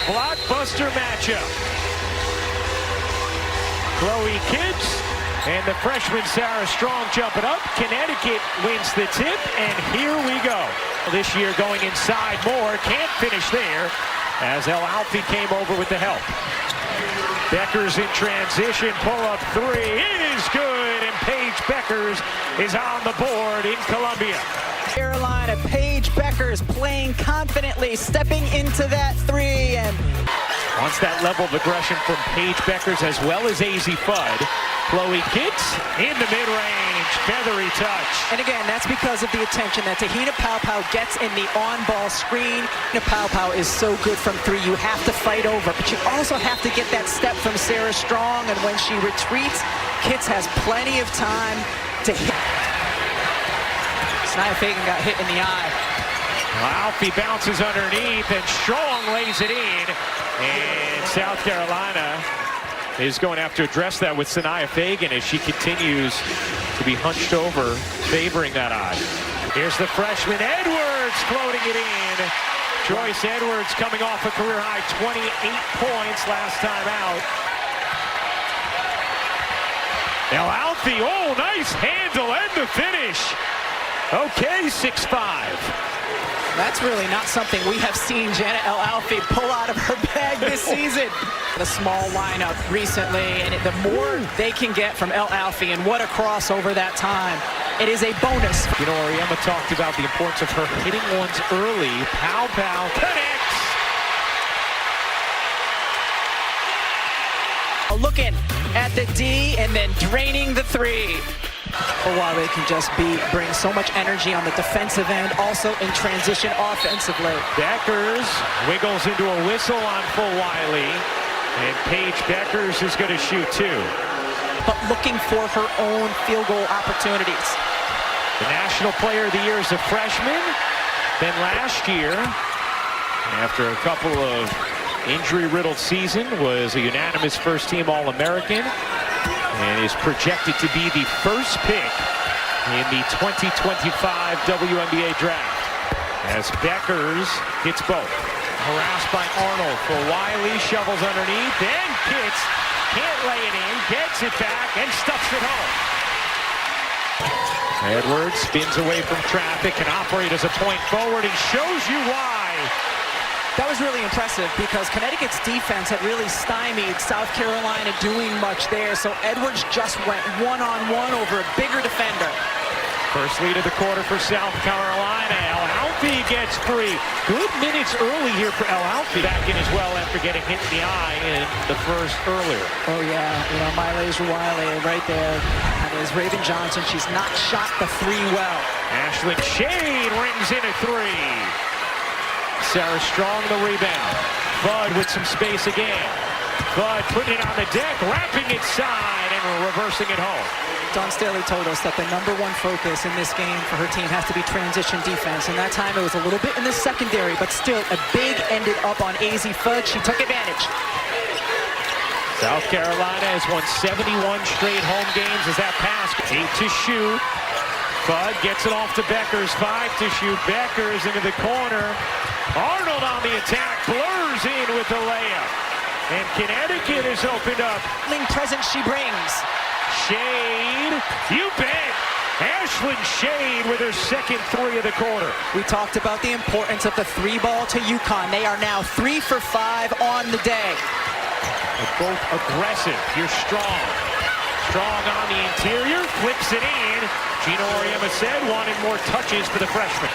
blockbuster matchup. Chloe Kibbs and the freshman Sarah Strong jumping up. Connecticut wins the tip, and here we go. This year going inside more, can't finish there as El Alfie came over with the help. Beckers in transition, pull-up three, it is good, and Paige Beckers is on the board in Columbia. Carolina, Paige Beckers playing confidently, stepping into that three, and wants that level of aggression from Paige Beckers as well as AZ Fudd. Chloe Kibbs in the mid-range, feathery touch. And again, that's because of the attention that Tahina Paopao gets in the on-ball screen. Tahina Paopao is so good from three, you have to fight over, but you also have to get that step from Sarah Strong, and when she retreats, Kitts has plenty of time to hit. Nia Fagan got hit in the eye. Alfie bounces underneath, and Strong lays it in, and South Carolina is going to have to address that with Nia Fagan as she continues to be hunched over, favoring that eye. Here's the freshman Edwards floating it in. Joyce Edwards coming off a career-high 28 points last time out. El Alfie, oh, nice handle and the finish. Okay, 6'5". That's really not something we have seen Janet El Alfie pull out of her bag this season. The small lineup recently, and the more they can get from El Alfie, and what a crossover that time. It is a bonus. You know, Ariema talked about the importance of her hitting ones early. Paopao connects. Looking at the D and then draining the three. Wale can just bring so much energy on the defensive end, also in transition offensively. Beckers wiggles into a whistle on full Wiley, and Paige Beckers is going to shoot two. But looking for her own field goal opportunities. The National Player of the Year is a freshman. Then last year, after a couple of injury-riddled season, was a unanimous first-team All-American, and is projected to be the first pick in the 2025 WNBA draft. As Beckers gets both. Harassed by Arnold for Wiley, shovels underneath, and Kitts can't lay it in, gets it back, and stuffs it home. Edwards spins away from traffic, can operate as a point forward, and shows you why. That was really impressive because Connecticut's defense had really stymied South Carolina doing much there, so Edwards just went one-on-one over a bigger defender. First lead of the quarter for South Carolina. El Alfie gets free. Good minutes early here for El Alfie. Back in as well after getting hit in the eye in the first earlier. Oh yeah, you know, Milaise Wiley right there. That is Raven Johnson. She's not shot the three well. Ashlyn Shade rings in a three. Sarah Strong the rebound. Fudd with some space again. Fudd putting it on the deck, wrapping it side, and reversing it home. Dawn Staley told us that the #1 focus in this game for her team has to be transition defense, and that time it was a little bit in the secondary, but still a big ended up on AZ Fudd. She took advantage. South Carolina has won 71 straight home games as that pass. 8 to shoot. Fudd gets it off to Beckers, 5 to shoot. Beckers into the corner. Arnold on the attack, blurs in with the layup. And Connecticut is opened up. Presence she brings. Shade, you bet. Ashlyn Shade with her second three of the quarter. We talked about the importance of the three ball to UConn. They are now 3 for 5 on the day. They're both aggressive. Here's Strong. Strong on the interior, flips it in. Gino Auriemma said wanted more touches for the freshman.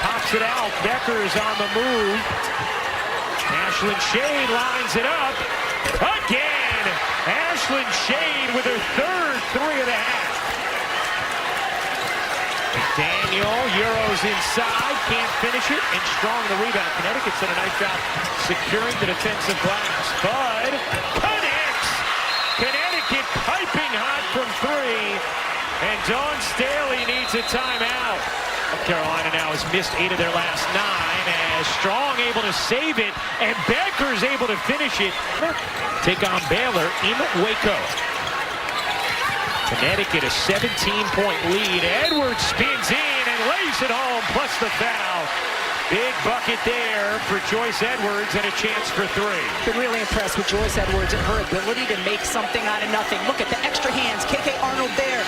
Pops it out, Beckers on the move. Ashlyn Shade lines it up. Again! Ashlyn Shade with her third three of the half. McDaniel, Euros inside, can't finish it, and Strong the rebound. Connecticut's done a nice job securing the defensive glass. Fudd connects! Connecticut piping hot from three, and Dawn Staley needs a timeout. Carolina now has missed 8 of their last 9 as Strong able to save it, and Beckers able to finish it. Take on Baylor in Waco. Connecticut a 17-point lead. Edwards spins in and lays it home, plus the foul. Big bucket there for Joyce Edwards and a chance for three. Been really impressed with Joyce Edwards and her ability to make something out of nothing. Look at the extra hands. KK Arnold there.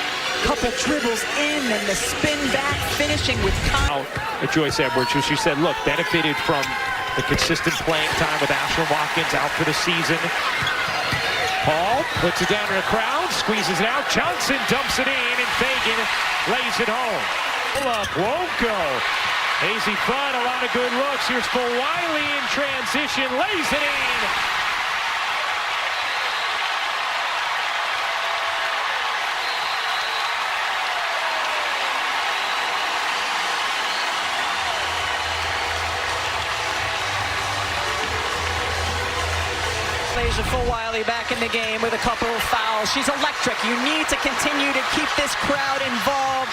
Couple dribbles in and the spin back, finishing with Joyce Edwards, who she said, look, benefited from the consistent playing time with Ashlyn Watkins out for the season. Paul puts it down to the crowd, squeezes it out. Johnson dumps it in, and Fagan lays it home. Pull up, won't go. Hazy Fudd, a lot of good looks. Here's for Wiley in transition, lays it in. For Wiley back in the game with a couple of fouls. She's electric. You need to continue to keep this crowd involved.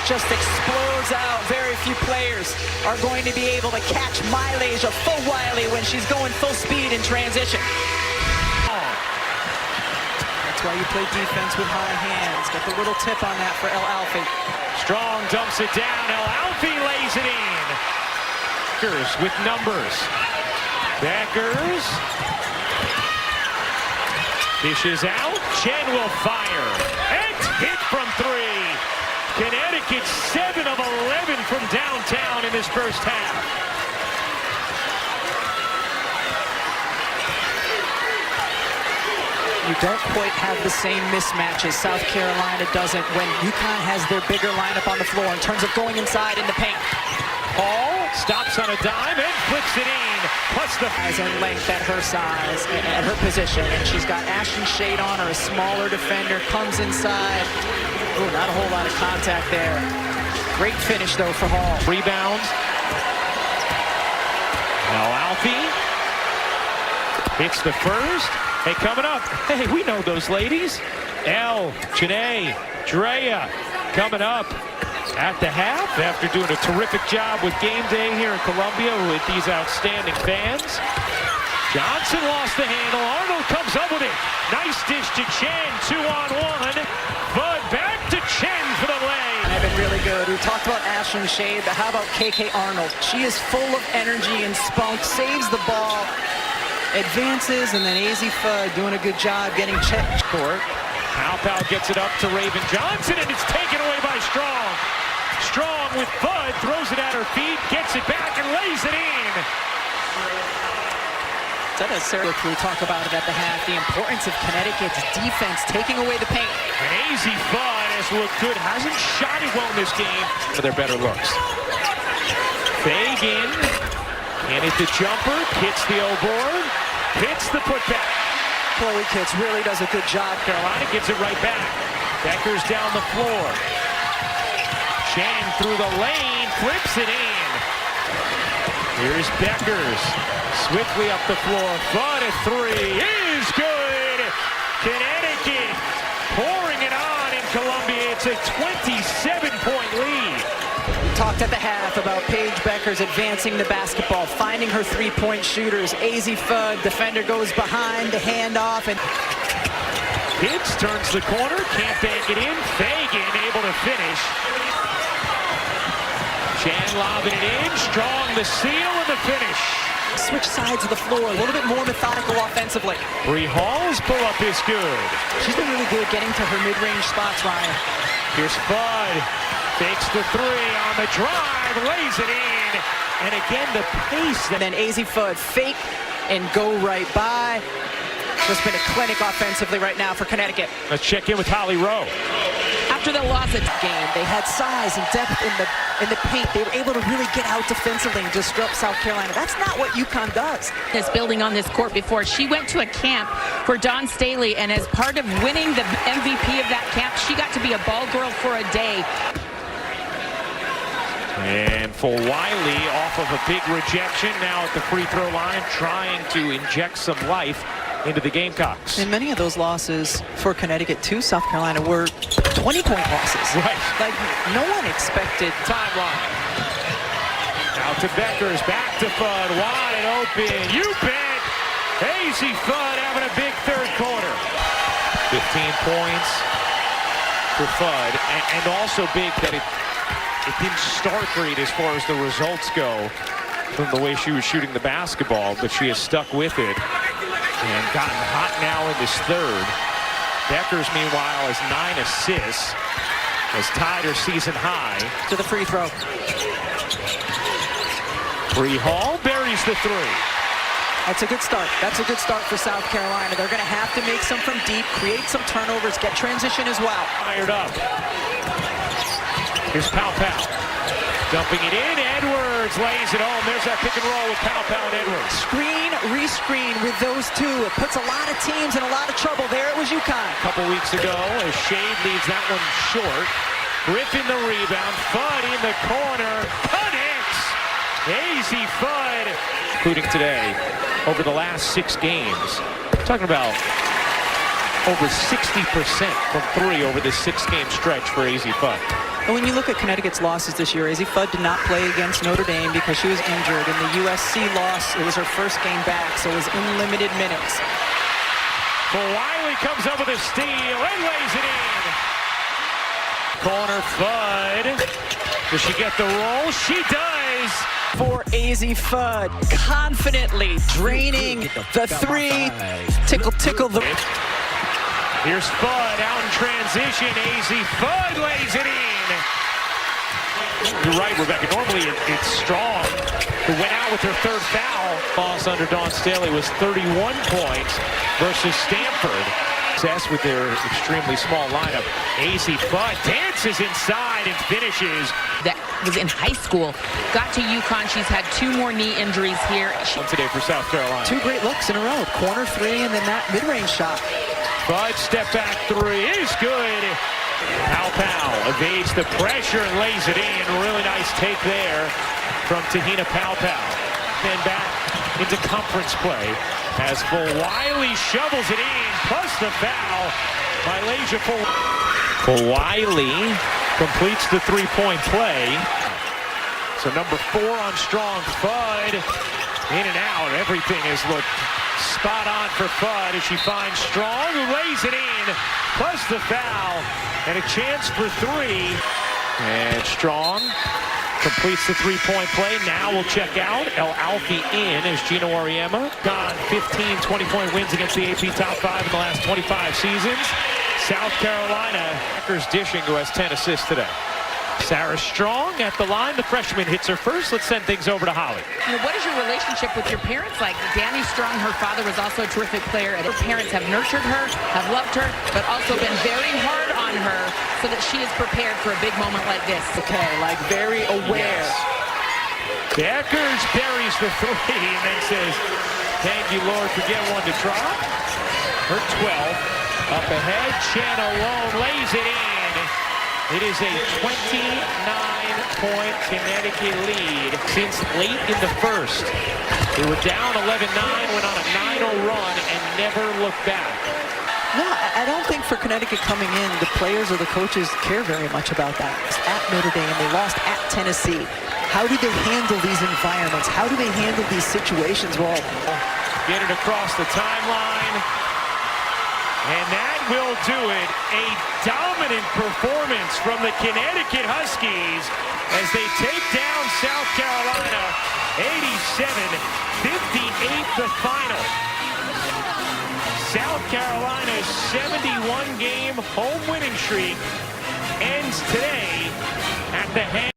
Just explodes out. Very few players are going to be able to catch mileage of full Wiley when she's going full speed in transition. That's why you play defense with high hands. Got the little tip on that for El Alfie. Strong dumps it down. El Alfie lays it in. Beckers with numbers. Beckers. Dishes out. Jen will fire. And hit from three. Connecticut 7 of 11 from downtown in this first half. You don't quite have the same mismatches. South Carolina doesn't when UConn has their bigger lineup on the floor in terms of going inside in the paint. Paul stops on a dime and flips it in. Plus the size and length at her size, at her position. And she's got Ashlyn Shade on her, a smaller defender, comes inside. Ooh, not a whole lot of contact there. Great finish, though, for Hall. Rebounds. Now Alfie hits the first. Hey, coming up. Hey, we know those ladies. Elle, Janae, Drea coming up at the half after doing a terrific job with game day here in Columbia with these outstanding fans. Johnson lost the handle. Arnold comes up with it. Nice dish to Chen. 2-on-1. Bud back to Chen for the lay. They've been really good. We talked about Ashlyn Shade, but how about KK Arnold? She is full of energy and spunk, saves the ball, advances, and then AZ Fudd doing a good job getting checked court. Pow gets it up to Raven Johnson, and it's taken away by Strong. Strong with Fudd, throws it at her feet, gets it back, and lays it in. That is Sarah. We talk about it at the half, the importance of Connecticut's defense taking away the paint. And AZ Fudd has looked good, hasn't shot it well in this game for their better looks. Fagan, and hit the jumper, hits the O-board, hits the putback. Chloe Kitts really does a good job. Carolina gives it right back. Beckers down the floor. Chen through the lane, flips it in. Here's Beckers. Swiftly up the floor. Fudd at three is good. Connecticut pouring it on in Columbia. It's a 27-point lead. We talked at the half about Paige Beckers advancing the basketball, finding her three-point shooters. AZ Fudd, defender goes behind the handoff, and Gibbs turns the corner, can't bank it in. Fagan able to finish. Chen lobbing it in, Strong the seal and the finish. Switch sides of the floor, a little bit more methodical offensively. Bree Hall's pull-up is good. She's been really good getting to her mid-range spots, Ryan. Here's Fudd, fakes the three on the drive, lays it in. And again, the pace. And then AZ Fudd fake and go right by. Just been a clinic offensively right now for Connecticut. Let's check in with Holly Rowe. After the loss at the game, they had size and depth in the paint. They were able to really get out defensively and disrupt South Carolina. That's not what UConn does. Is building on this court before. She went to a camp for Dawn Staley, and as part of winning the MVP of that camp, she got to be a ball girl for a day. And for Wiley, off of a big rejection, now at the free throw line, trying to inject some life into the Gamecocks. And many of those losses for Connecticut to South Carolina were 20-point losses. Right. Like, no one expected. Timeline. Out to Beckers, back to Fudd, wide open. You bet. AZ Fudd having a big third quarter. 15 points for Fudd, and also big that it didn't start great as far as the results go. from the way she was shooting the basketball, but she has stuck with it and gotten hot now in this third. Deckers, meanwhile, has 9 assists, has tied her season high. To the free throw. Bree Hall buries the three. That's a good start. That's a good start for South Carolina. They're going to have to make some from deep, create some turnovers, get transition as well. Fired up. Here's Pow Pow. Dumping it in. Edwards lays it home. There's that pick and roll with Pow Pow and Edwards. Screen, re-screen with those two. It puts a lot of teams in a lot of trouble. There it was UConn. A couple weeks ago, as Shade leaves that one short. Griffin the rebound. Fudd in the corner. Connects. Easy Fudd. Including today, over the last 6 games. We're talking about over 60% from 3 over this 6-game stretch for AZ Fudd. And when you look at Connecticut's losses this year, AZ Fudd did not play against Notre Dame because she was injured. In the USC loss, it was her first game back, so it was in limited minutes. Well, Wiley comes up with a steal and lays it in. Corner Fudd. Does she get the roll? She does. For AZ Fudd, confidently draining the three. Tickle, tickle the... Here's Fudd out in transition. AZ Fudd lays it in. You're right, Rebecca. Normally it's Strong who went out with her third foul. Loss under Dawn Staley was 31 points versus Stanford. Success with their extremely small lineup. AZ Fudd dances inside and finishes. That was in high school. Got to UConn. She's had 2 more knee injuries here. Today for South Carolina. 2 great looks in a row. Corner 3 and then that mid-range shot. Fudd step back 3 is good. Pow Pow evades the pressure and lays it in. Really nice take there from Tahina Pow Pow. Then back into conference play as Wiley shovels it in, plus the foul by Lasia Wiley completes the 3-point play. So number 4 on Strong. Fudd in and out. Everything has looked spot on for Fudd as she finds Strong, who lays it in, plus the foul, and a chance for 3. And Strong completes the 3-point play. Now we'll check out. El Alfie in as Gino Auriemma. Gone 15 20-point wins against the AP Top 5 in the last 25 seasons. South Carolina, Packers dishing, who has 10 assists today. Sarah Strong at the line. The freshman hits her first. Let's send things over to Holly. What is your relationship with your parents like? Danny Strong, her father, was also a terrific player. And her parents have nurtured her, have loved her, but also been very hard on her so that she is prepared for a big moment like this. Okay, like very aware. Yes. Deckers buries the 3 and then says, thank you, Lord, for getting one to drop. Her 12th. Up ahead, Chan alone lays it in. It is a 29-point Connecticut lead since late in the first. They were down 11-9, went on a 9-0 run, and never looked back. No, I don't think for Connecticut coming in, the players or the coaches care very much about that. At Notre Dame, they lost at Tennessee. How do they handle these environments? How do they handle these situations? Well, get it across the timeline. And that will do it. A dominant performance from the Connecticut Huskies as they take down South Carolina 87-58 the final. South Carolina's 71-game home winning streak ends today at the hands